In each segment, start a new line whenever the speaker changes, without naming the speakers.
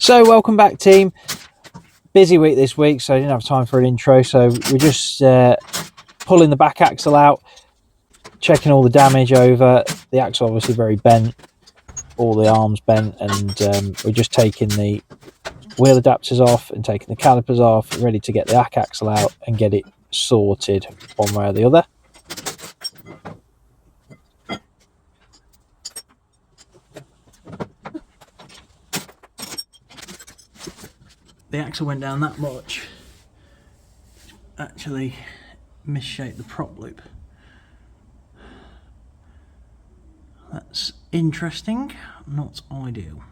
So welcome back, team. Busy week this week, so I didn't have time for an intro, so we're just pulling the back axle out, checking all the damage over. The axle obviously very bent, all the arms bent, and we're just taking the wheel adapters off and taking the calipers off, ready to get the back axle out and get it sorted one way or the other. The axle went down that much, actually misshaped the prop loop. That's interesting, not ideal.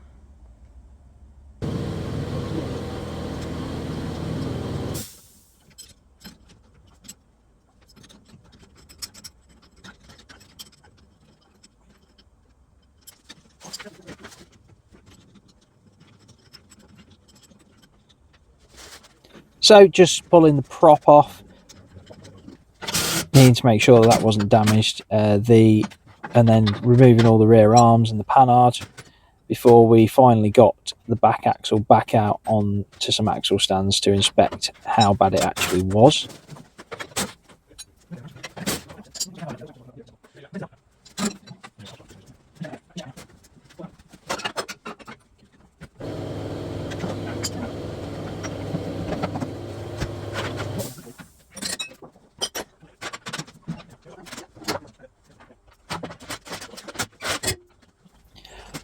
So just pulling the prop off, needing to make sure that wasn't damaged, and then removing all the rear arms and the panhard before we finally got the back axle back out on to some axle stands to inspect how bad it actually was.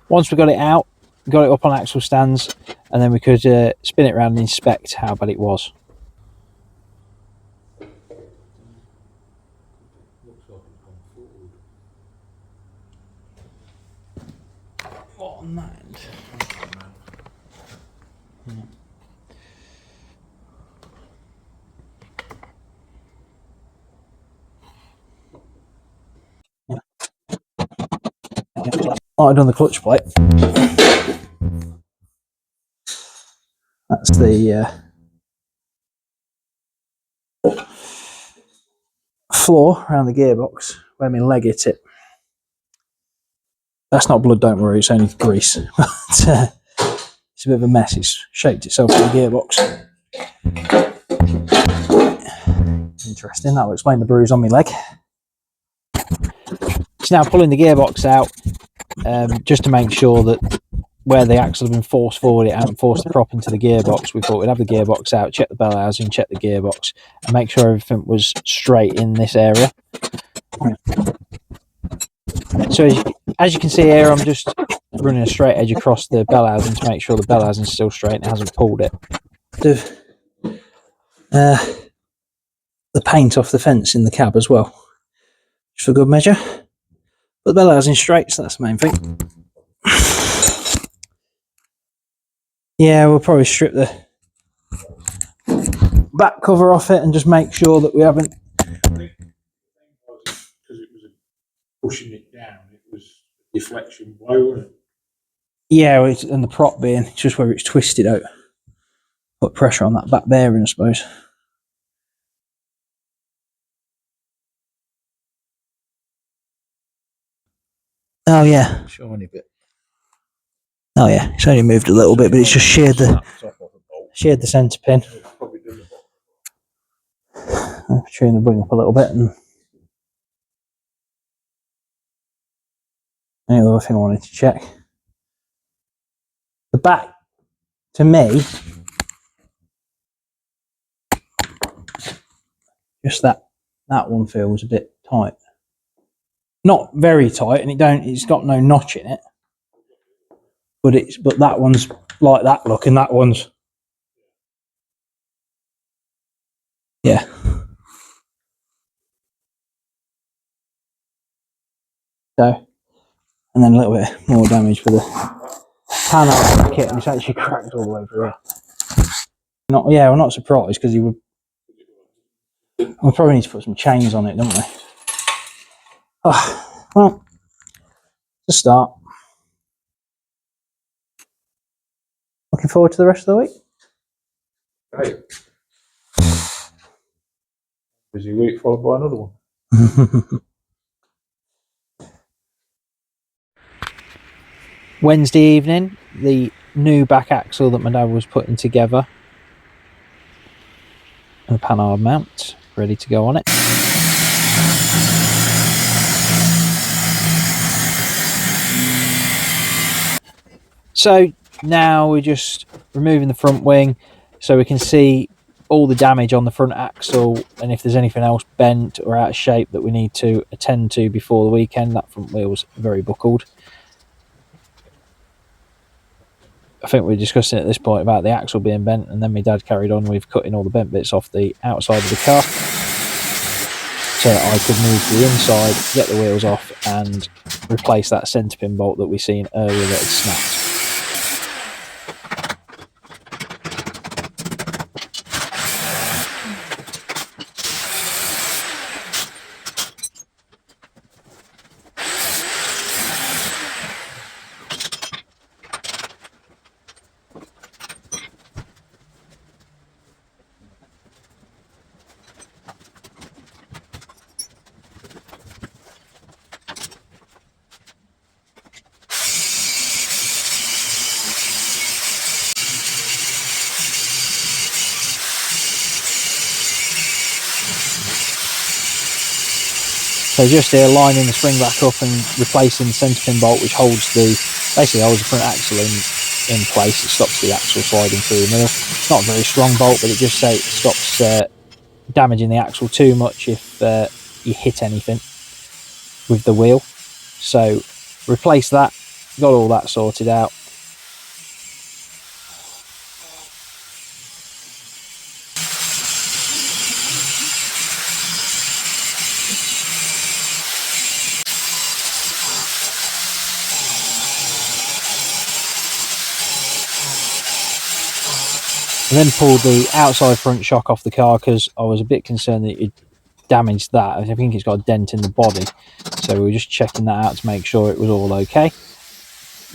Once we got it out, got it up on axle stands, and then we could spin it around and inspect how bad it was. What on that end? I've done the clutch plate. That's the floor around the gearbox where my leg hit it. That's not blood, don't worry, it's only grease. But it's a bit of a mess. It's shaped itself in the gearbox. Interesting, that'll explain the bruise on my leg. So now pulling the gearbox out, just to make sure that where the axle had been forced forward, it hadn't forced the prop into the gearbox. We thought we'd have the gearbox out, check the bell housing, check the gearbox, and make sure everything was straight in this area. So as you can see here, I'm just running a straight edge across the bell housing to make sure the bell housing is still straight and it hasn't pulled it. The paint off the fence in the cab as well, just for good measure. But the bell housing's straight, so that's the main thing. Yeah, we'll probably strip the back cover off it and just make sure that we haven't.
Because it was pushing it down, it was deflection blow, wasn't it?
Yeah, and the prop being just where it's twisted out. Put pressure on that back bearing, I suppose. Oh yeah.
Shiny bit.
Oh yeah, it's only moved a little bit, but it's just sheared the centre pin. I'll tune the wing up a little bit. And the other thing I wanted to check. The back, to me, just that one feels a bit tight. Not very tight, and it's got no notch in it. But that one's like that look, and that one's, yeah. So, and then a little bit more damage for the panel bracket, and it's actually cracked all the way through. We're not surprised, because we probably need to put some chains on it, don't we? Oh, well, to start. Looking forward to the rest of the week.
Great. Busy week followed by another one.
Wednesday evening, the new back axle that my dad was putting together, and the panhard mount ready to go on it. So now we're just removing the front wing so we can see all the damage on the front axle, and if there's anything else bent or out of shape that we need to attend to before the weekend. That front wheel's very buckled. I think we were discussing at this point about the axle being bent, and then my dad carried on with cutting all the bent bits off the outside of the car so that I could move to the inside, get the wheels off and replace that centre pin bolt that we seen earlier that had snapped. So just here, lining the spring back up and replacing the centre pin bolt, which holds basically holds the front axle in place. It stops the axle sliding through the middle. It's not a very strong bolt, but it just stops damaging the axle too much if you hit anything with the wheel. So replace that, got all that sorted out. I then pulled the outside front shock off the car because I was a bit concerned that it damaged that. I think it's got a dent in the body, so we were just checking that out to make sure it was all okay.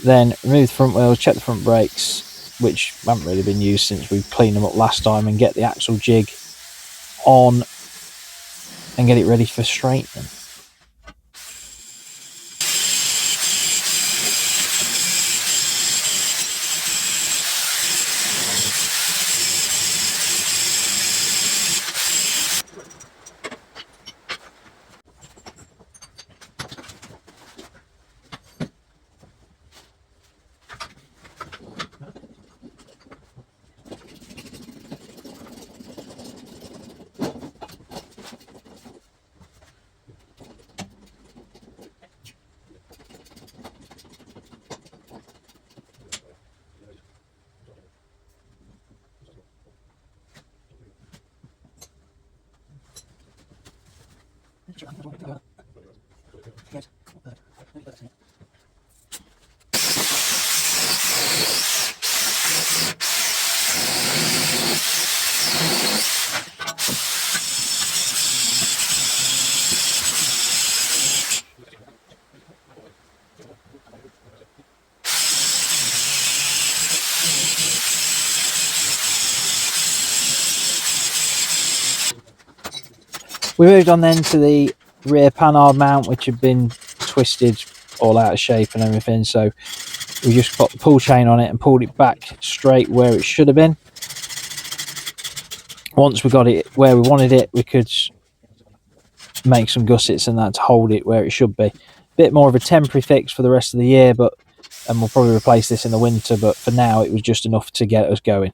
Then remove the front wheels, check the front brakes, which haven't really been used since we cleaned them up last time, and get the axle jig on and get it ready for straightening. We moved on then to the rear panhard mount, which had been twisted all out of shape and everything, so we just put the pull chain on it and pulled it back straight where it should have been. Once we got it where we wanted it, we could make some gussets and that to hold it where it should be. Bit more of a temporary fix for the rest of the year, and we'll probably replace this in the winter, but for now it was just enough to get us going.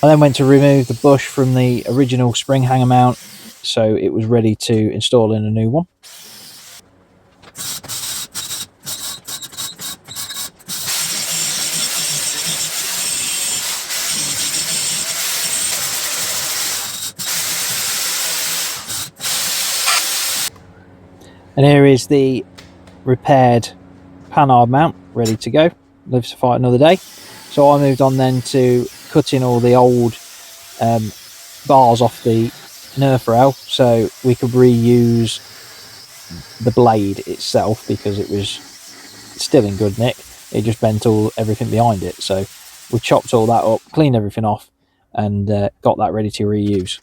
I then went to remove the bush from the original spring hanger mount, so it was ready to install in a new one. And here is the repaired panhard mount ready to go, lives to fight another day. So I moved on then to cutting all the old bars off the Nerf rail so we could reuse the blade itself, because it was still in good nick. It just bent everything behind it. So we chopped all that up, cleaned everything off, and got that ready to reuse.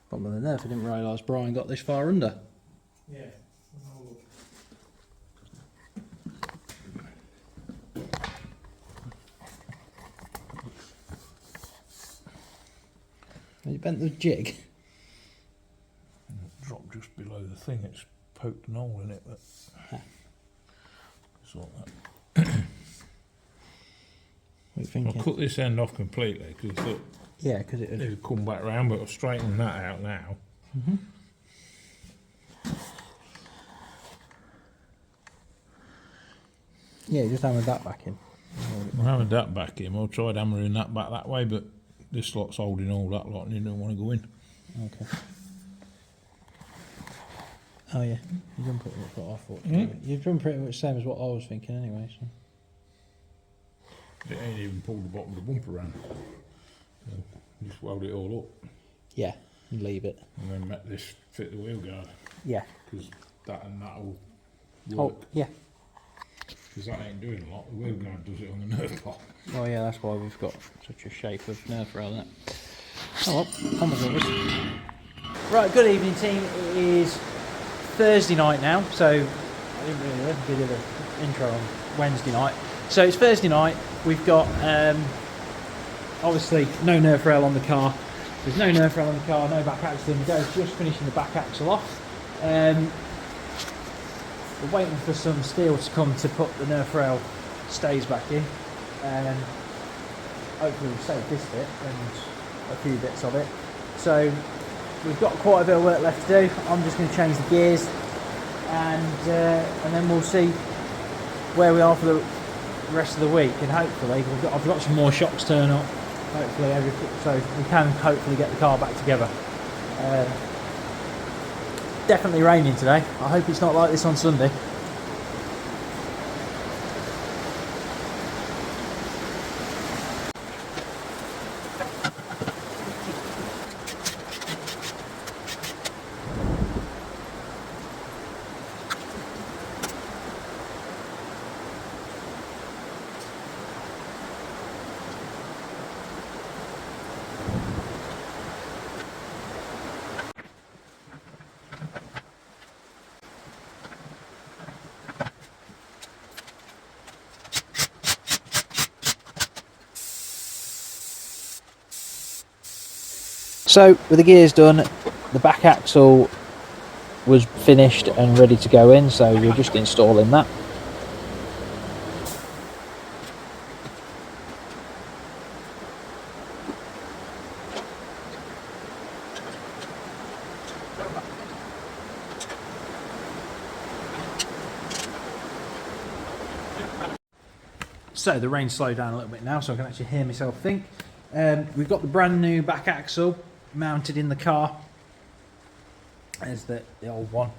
Problem with the Nerf, I didn't realise Brian got this far under.
Yeah.
Have you bent the jig?
Dropped just below the thing, it's poked an hole in it, but it's like that.
What are you thinking?
I'll cut this end off completely because I thought
Yeah, because
it'd come back round, but I'll straighten that out now.
Yeah, just hammer that back in.
I'll hammer that back in. I'll try hammering that back that way, but this lot's holding all that lot and you don't want to go in.
Okay. Oh yeah, you've done pretty much what I thought. You've done pretty much the same as what I was thinking anyway. So.
It ain't even pulled the bottom of the bumper round. So just weld it all up.
Yeah, and leave it.
And then make this fit the wheel guard.
Yeah.
Because that and that'll work.
Oh, yeah.
Because that ain't doing a lot. The wheel guard does it on the Nerf pot.
Oh yeah, that's why we've got such a shape of Nerf rail, isn't it? Oh well, on with it. Right, good evening team. It is Thursday night now, so I didn't really do the intro on Wednesday night. So it's Thursday night. We've got obviously no Nerf rail on the car. There's no Nerf rail on the car, no back axle in the go. Just finishing the back axle off. We're waiting for some steel to come to put the Nerf rail stays back in. Hopefully we'll save this bit and a few bits of it. So we've got quite a bit of work left to do. I'm just going to change the gears and then we'll see where we are for the rest of the week, and hopefully I've got some more shocks turn up. Hopefully so we can hopefully get the car back together. Definitely raining today. I hope it's not like this on Sunday. So with the gears done, the back axle was finished and ready to go in, so we're just installing that. So the rain slowed down a little bit now, so I can actually hear myself think. We've got the brand new back axle mounted in the car. There's the old one.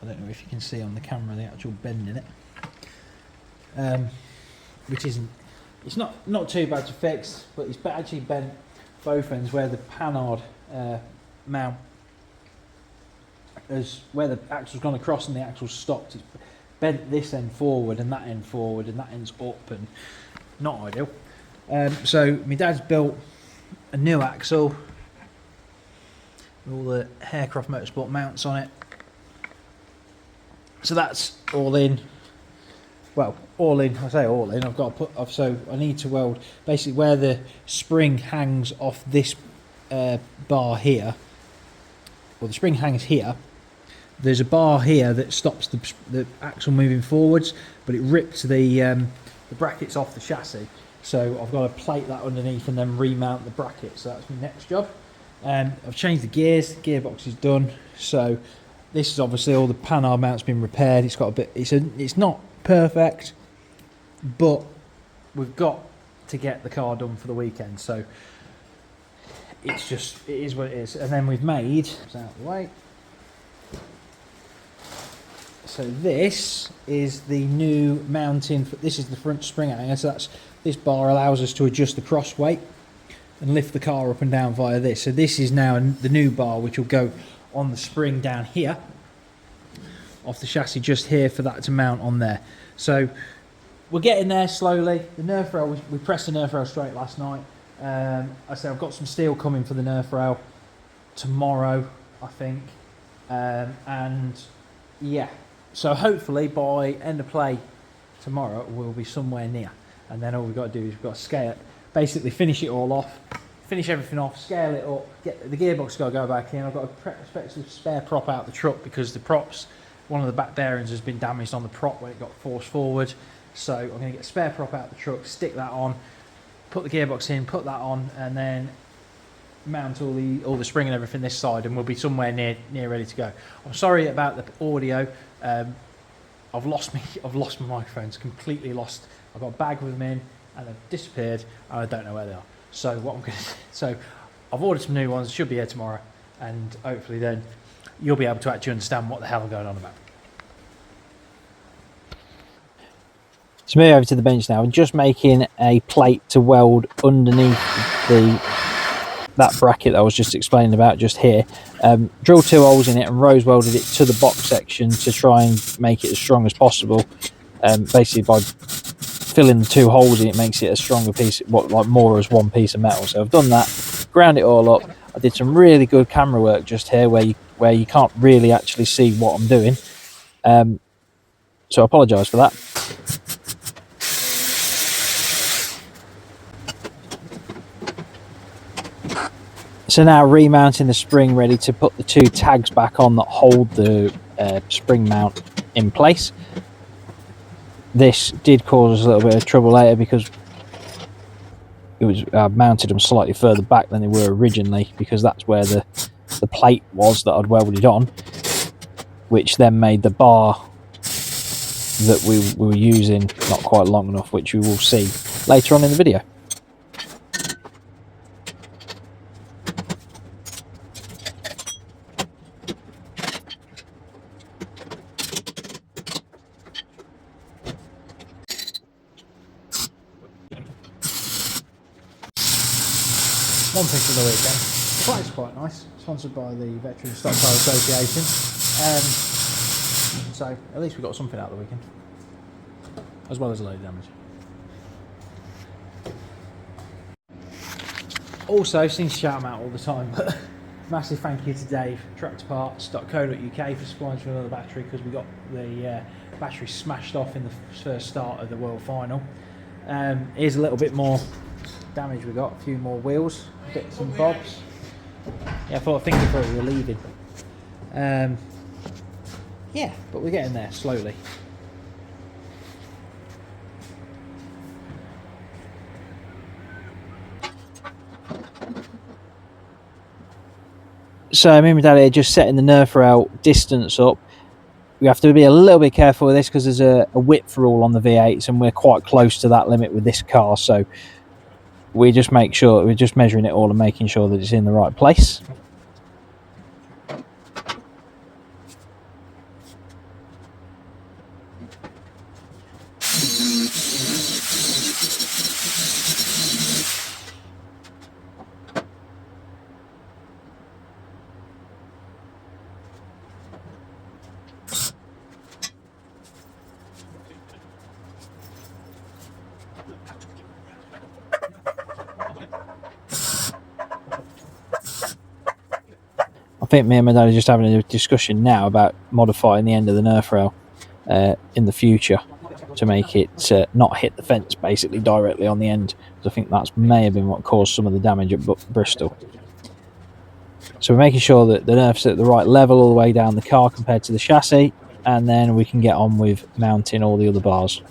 I don't know if you can see on the camera the actual bend in it, which isn't. It's not too bad to fix, but it's actually bent both ends where the panhard mount is, where the axle's gone across and the axle's stopped. It's bent this end forward and that end forward, and that end's up, and not ideal. So my dad's built a new axle all the Harecroft Motorsport mounts on it. So that's all in. Well, all in. I say all in. I've got to put. So I need to weld basically where the spring hangs off this bar here. Well, the spring hangs here. There's a bar here that stops the axle moving forwards, but it ripped the brackets off the chassis. So I've got to plate that underneath and then remount the bracket. So that's my next job. I've changed the gears. The gearbox is done. So this is obviously all the panhard mount's been repaired. It's got a bit. It's not perfect, but we've got to get the car done for the weekend. So it is what it is. And then we've made. It's out of the way. So this is the new mounting. This is the front spring hanger. So this bar allows us to adjust the cross weight and lift the car up and down via this. So this is now the new bar, which will go on the spring down here, off the chassis just here for that to mount on there. So we're getting there slowly. The Nerf rail, we pressed the Nerf rail straight last night. I said I've got some steel coming for the Nerf rail tomorrow, I think. And yeah. So hopefully by end of play tomorrow we'll be somewhere near, and then all we've got to do is we've got to scale it, basically finish it all off, finish everything off, scale it up, get the gearbox got to go back in. I've got to expect some spare prop out the truck because the props, one of the back bearings has been damaged on the prop when it got forced forward. So I'm going to get a spare prop out the truck, stick that on, put the gearbox in, put that on, and then mount all the spring and everything this side, and we'll be somewhere near ready to go. I'm sorry about the audio. I've lost my microphones, completely lost. I've got a bag with them in and they've disappeared and I don't know where they are. So what I'm going to so I've ordered some new ones, should be here tomorrow, and hopefully then you'll be able to actually understand what the hell I'm going on about. So move over to the bench now and just making a plate to weld underneath that bracket that I was just explaining about just here. Drilled 2 holes in it and rose welded it to the box section to try and make it as strong as possible. Basically by filling the 2 holes in it makes it a stronger piece, like more as one piece of metal. So I've done that, ground it all up. I did some really good camera work just here where you can't really actually see what I'm doing. So I apologise for that. So now remounting the spring, ready to put the 2 tags back on that hold the spring mount in place. This did cause us a little bit of trouble later because it was mounted them slightly further back than they were originally, because that's where the plate was that I'd welded on, which then made the bar that we were using not quite long enough, which we will see later on in the video. One pick of the weekend. The price is quite nice. Sponsored by the Veteran Stockpile Association. So at least we got something out of the weekend, as well as a load of damage. Also, seem to shout them out all the time, but massive thank you to Dave, tractorpartscouk for sponsoring another battery, because we got the battery smashed off in the first start of the World Final. Here's a little bit more damage we got, a few more wheels, bits and bobs. Yeah, I thought we were leaving. Yeah, but we're getting there slowly. So me and my dad are just setting the Nerf rail distance up. We have to be a little bit careful with this because there's a width rule on the V8s, and we're quite close to that limit with this car. So we just make sure we're just measuring it all and making sure that it's in the right place. think me and my dad are just having a discussion now about modifying the end of the Nerf rail in the future to make it not hit the fence basically directly on the end, because I think that may have been what caused some of the damage at Bristol. So we're making sure that the Nerf's at the right level all the way down the car compared to the chassis, and then we can get on with mounting all the other bars.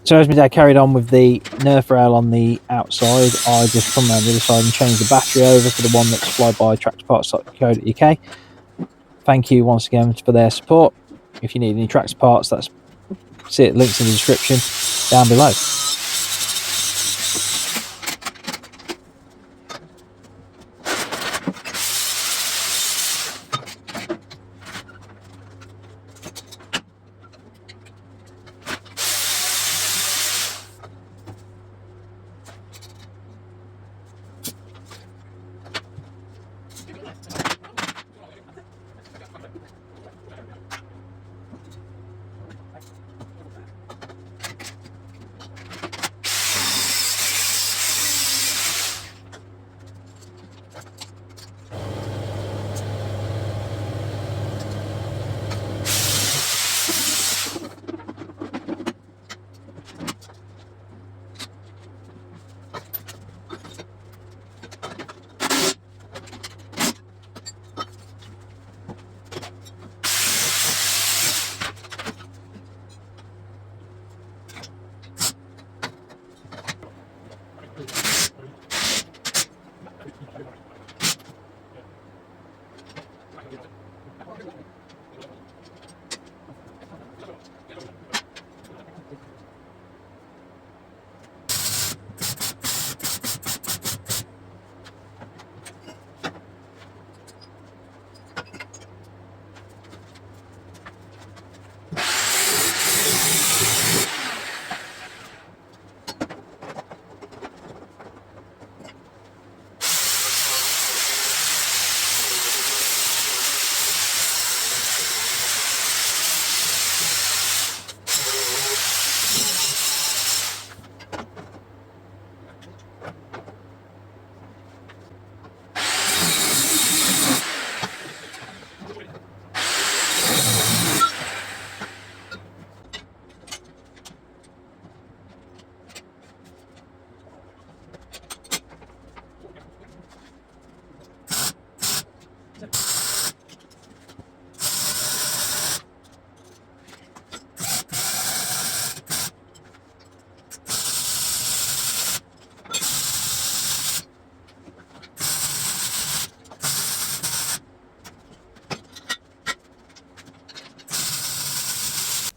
So as my dad carried on with the Nerf rail on the outside, I just come around the other side and changed the battery over for the one that's supplied by tractorpartscouk. Thank you once again for their support. If you need any tractor parts, that's links in the description down below.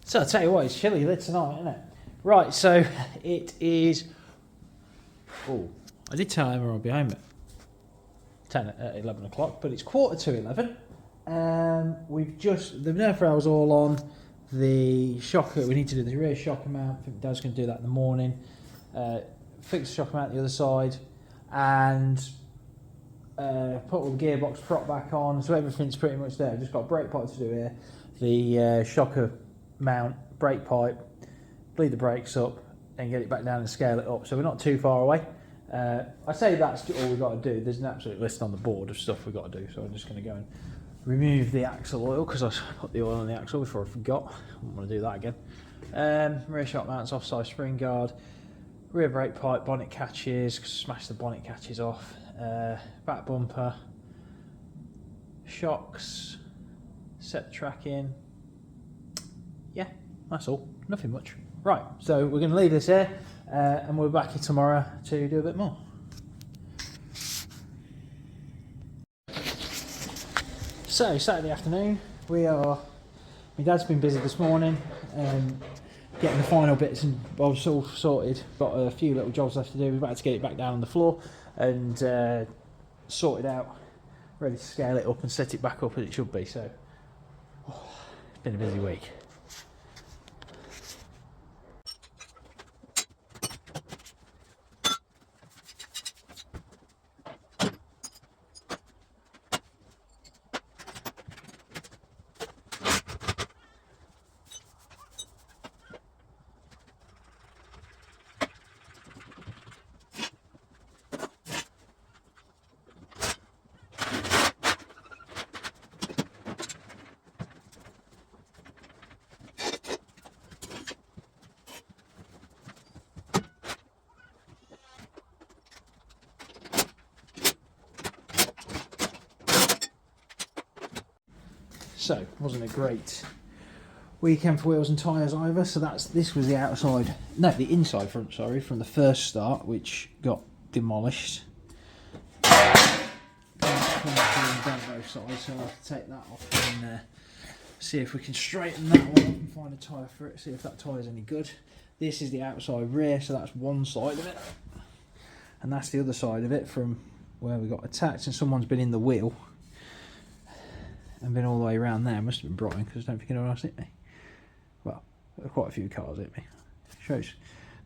So I'll tell you what, it's chilly there tonight, isn't it? Right, so it is... Oh, I did tell Emma I'll be home at 11 o'clock, but it's 11:15. We've just... The Nerf rail's all on. the shocker, we need to do the rear shocker mount. I think Dad's going to do that in the morning. Fix the shocker mount the other side, and put all the gearbox prop back on. So everything's pretty much there. Just got a brake pipe to do here. The shocker mount, brake pipe, bleed the brakes up, and get it back down and scale it up. So we're not too far away. I say that's all we've got to do. There's an absolute list on the board of stuff we've got to do. So I'm just going to go and remove the axle oil, because I put the oil on the axle before I forgot. I don't want to do that again. Rear shock mounts, offside spring guard, rear brake pipe, bonnet catches, smash the bonnet catches off, back bumper, shocks, set the track in. Yeah, that's all. Nothing much. Right, so we're going to leave this here, and we'll be back here tomorrow to do a bit more. So, Saturday afternoon, my Dad's been busy this morning, getting the final bits and bobs all sorted. Got a few little jobs left to do. We're about to get it back down on the floor and sort it out, ready to scale it up and set it back up as it should be. So, it's been a busy week. So, wasn't a great weekend for wheels and tyres either. So this was the outside, no, the inside front, sorry, from the first start, which got demolished. Down both sides, so I'll have to take that off and see if we can straighten that one up and find a tyre for it, see if that tyre is any good. This is the outside rear, so that's one side of it, and that's the other side of it from where we got attacked, and someone's been in the wheel and been all the way around there. Must have been Brian, because I don't think anyone else hit me. Well, quite a few cars hit me. Shows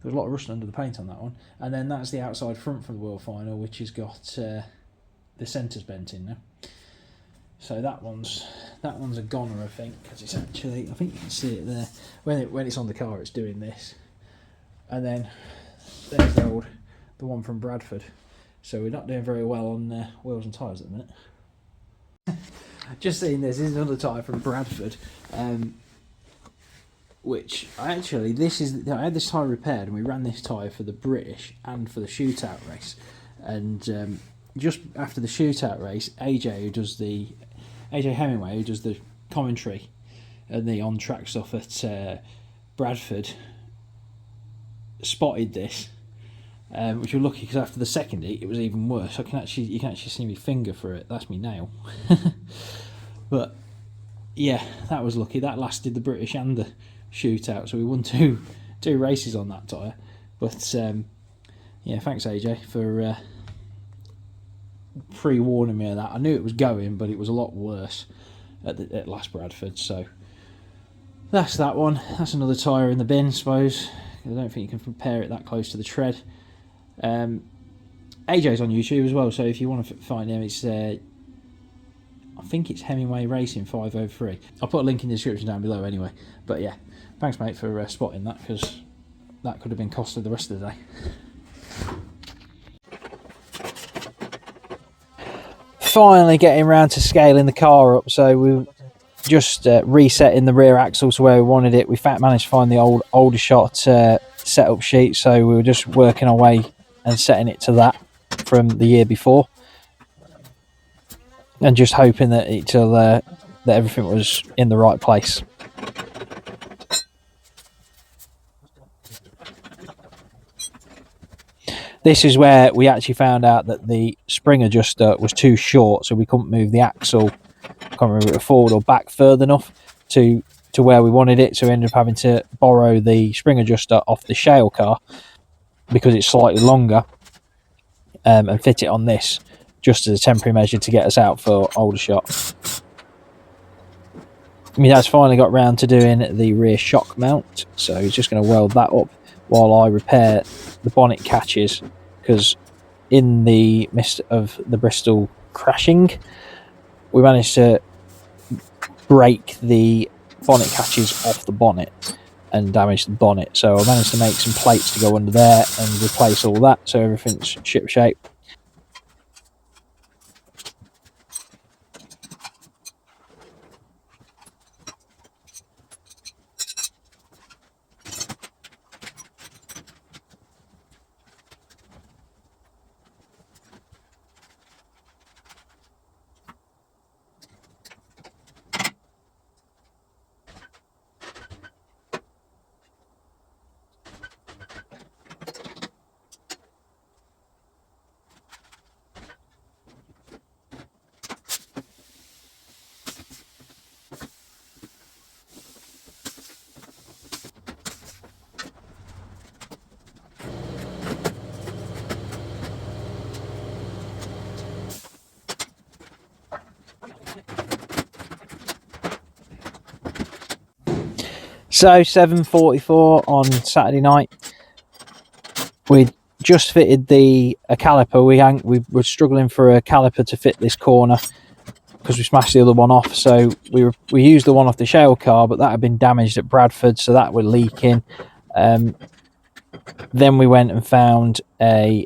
there was a lot of rust under the paint on that one. And then that's the outside front from the wheel final, which has got the centres bent in now. So that one's a goner, I think, because it's actually, I think you can see it there. When it's on the car, it's doing this. And then there's the one from Bradford. So we're not doing very well on wheels and tyres at the minute. Just seeing this is another tyre from Bradford, which I had this tyre repaired, and we ran this tyre for the British and for the shootout race. And just after the shootout race, AJ Hemingway, who does the commentary and the on-track stuff at Bradford, spotted this. Which we're lucky, because after the second heat it was even worse. You can actually see my finger for it. That's my nail. But yeah, that was lucky. That lasted the British and the shootout, so we won two races on that tyre. But yeah, thanks AJ for pre-warning me of that. I knew it was going, but it was a lot worse at last Bradford. So that's that one. That's another tyre in the bin, I suppose. I don't think you can compare it that close to the tread. AJ's on YouTube as well, so if you want to find him, it's I think it's Hemingway Racing 503. I'll put a link in the description down below anyway. But yeah, thanks mate for spotting that, because that could have been costly the rest of the day. Finally getting around to scaling the car up, so we just resetting the rear axle to where we wanted it. We managed to find the old Aldershot setup sheet, so we were just working our way and setting it to that from the year before, and just hoping that that everything was in the right place. This is where we actually found out that the spring adjuster was too short, so we couldn't move the axle, I can't remember if it was forward or back further enough to where we wanted it, so we ended up having to borrow the spring adjuster off the Shale car because it's slightly longer, and fit it on this just as a temporary measure to get us out for Aldershot. My dad's finally got round to doing the rear shock mount, so he's just going to weld that up while I repair the bonnet catches, because in the midst of the Bristol crashing, we managed to break the bonnet catches off the bonnet and damage the bonnet. So I managed to make some plates to go under there and replace all that, so everything's ship shape. So 7:44 on Saturday night, we just fitted a caliper. We were struggling for a caliper to fit this corner because we smashed the other one off. So we used the one off the shell car, but that had been damaged at Bradford, so that was leaking. Then we went and found another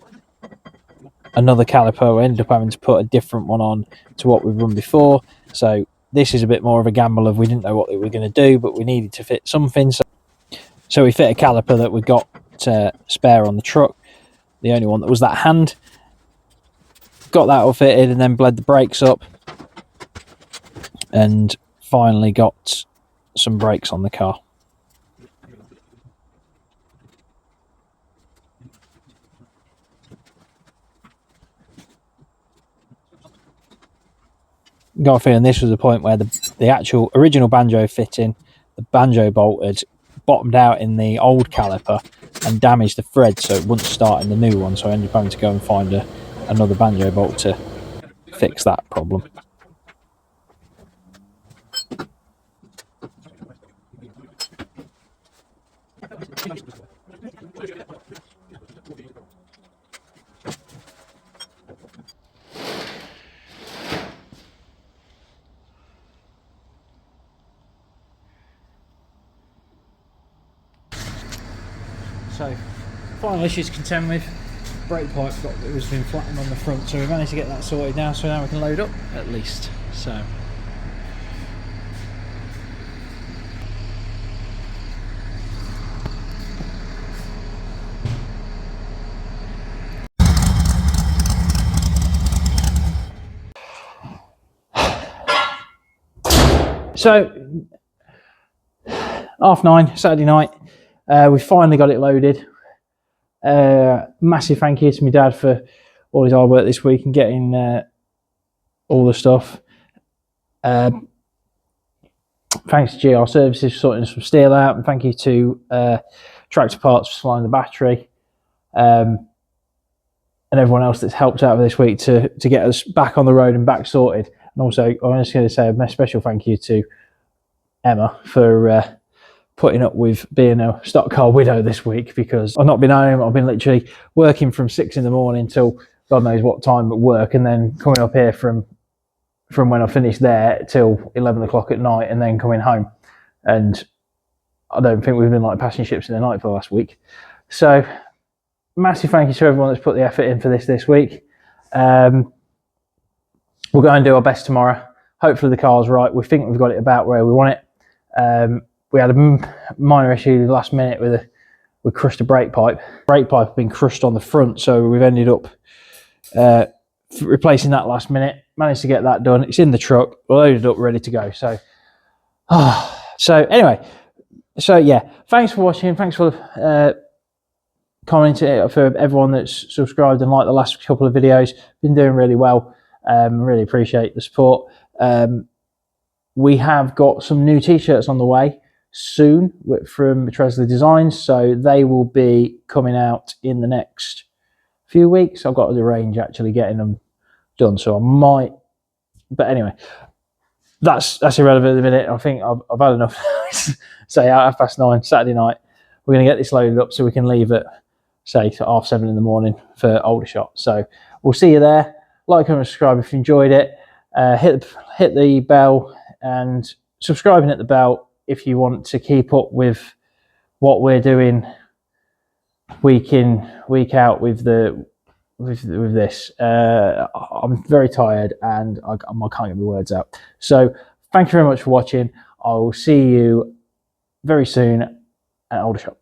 caliper. We ended up having to put a different one on to what we've run before. So this is a bit more of a gamble of we didn't know what we were going to do, but we needed to fit something. So we fit a caliper that we got spare on the truck, the only one that was that hand. Got that all fitted and then bled the brakes up and finally got some brakes on the car. Got a feeling this was the point where the actual original banjo fitting, the banjo bolt had bottomed out in the old caliper and damaged the thread, so it wouldn't start in the new one. So I ended up having to go and find another banjo bolt to fix that problem. So, final issues to contend with. Brake pipe it was been flattened on the front, so we managed to get that sorted now. So now we can load up at least. So. So, 9:30 Saturday night, we finally got it loaded. Massive thank you to my dad for all his hard work this week and getting all the stuff. Thanks to GR Services for sorting some steel out, and thank you to Tractor Parts for supplying the battery, and everyone else that's helped out this week to get us back on the road and back sorted. And also, I'm just going to say a special thank you to Emma for putting up with being a stock car widow this week, because I've not been home. I've been literally working from 6 in the morning till God knows what time at work, and then coming up here from when I finished there till 11 o'clock at night, and then coming home. And I don't think we've been like passing ships in the night for the last week. So massive thank you to everyone that's put the effort in for this week. We'll go and do our best tomorrow. Hopefully the car's right. We think we've got it about where we want it. We had a minor issue last minute we crushed a brake pipe. Brake pipe had been crushed on the front, so we've ended up replacing that last minute. Managed to get that done. It's in the truck, loaded up, ready to go. So, anyway, so yeah, thanks for watching. Thanks for commenting, for everyone that's subscribed and liked the last couple of videos. Been doing really well. Really appreciate the support. We have got some new t-shirts on the way soon from Tressler Designs, so they will be coming out in the next few weeks. I've got to arrange actually getting them done, so I might, but anyway, that's irrelevant at the minute. I think I've had enough. Say at 9:30 Saturday night, we're going to get this loaded up so we can leave at say 7:30 in the morning for Aldershot. So we'll see you there. Like and subscribe if you enjoyed it. Hit the bell and subscribe and hit the bell if you want to keep up with what we're doing week in, week out with this. I'm very tired and I can't get my words out. So thank you very much for watching. I will see you very soon at Aldershot.